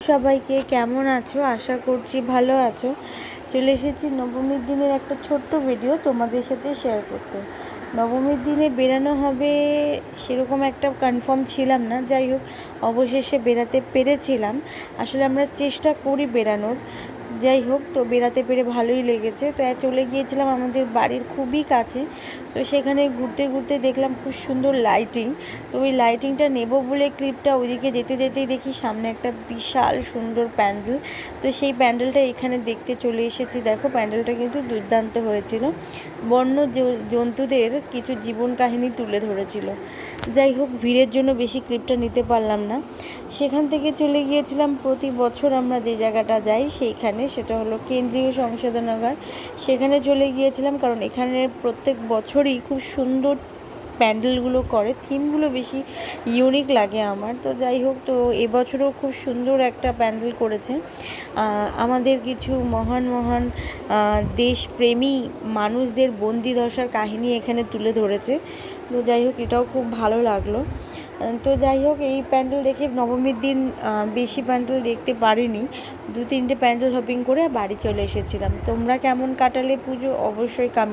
সবাইকে কেমন আছো? আশা করছি ভালো আছো। চলে এসেছি নবমীর দিনের একটা ছোট্ট ভিডিও তোমাদের সাথে শেয়ার করতে। নবমীর দিনে বেরানো হবে সেরকম একটা কনফার্ম ছিলাম না, যাই হোক অবশেষে বেরাতে পেরেছিলাম। আসলে আমরা চেষ্টা করি বেরানোর, যাই হোক তো বেরাতে পেরে ভালোই লেগেছে। তো চলে গিয়েছিলাম আমাদের বাড়ির খুবই কাছে, তো সেখানে ঘুরতে ঘুরতে দেখলাম খুব সুন্দর লাইটিং। তো ওই লাইটিংটা নেব বলে ক্লিপটা ওইদিকে যেতে যেতেই দেখি সামনে একটা বিশাল সুন্দর প্যান্ডেল। তো সেই প্যান্ডেলটা এখানে দেখতে চলে এসেছি। দেখো প্যান্ডেলটা কিন্তু দুর্দান্ত হয়েছিল, বন্য জন্তুদের কিছু জীবন কাহিনী তুলে ধরেছিল। যাই হোক ভিড়ের জন্য বেশি ক্লিপটা নিতে পারলাম না। সেখান থেকে চলে গিয়েছিলাম প্রতি বছর আমরা যে জায়গাটা যাই সেইখানে, সেটা হলো কেন্দ্রীয় সংশোধনাগার। সেখানে চলে গিয়েছিলাম কারণ এখানে প্রত্যেক বছরই খুব সুন্দর প্যান্ডেলগুলো করে, থিমগুলো বেশি ইউনিক লাগে আমার। তো যাই হোক তো এবছরও খুব সুন্দর একটা প্যান্ডেল করেছে। আমাদের কিছু মহান মহান দেশপ্রেমী মানুষদের বন্দিদশার কাহিনী এখানে তুলে ধরেছে। তো যাই হোক এটাও খুব ভালো লাগলো। তো যাই হোক এই প্যান্ডেল দেখে নবমীর দিন বেশি প্যান্ডেল দেখতে পারিনি, 2-3টে প্যান্ডেল হপিং করে বাড়ি চলে এসেছিলাম। তোমরা কেমন কাটালে পুজো অবশ্যই কমেন্ট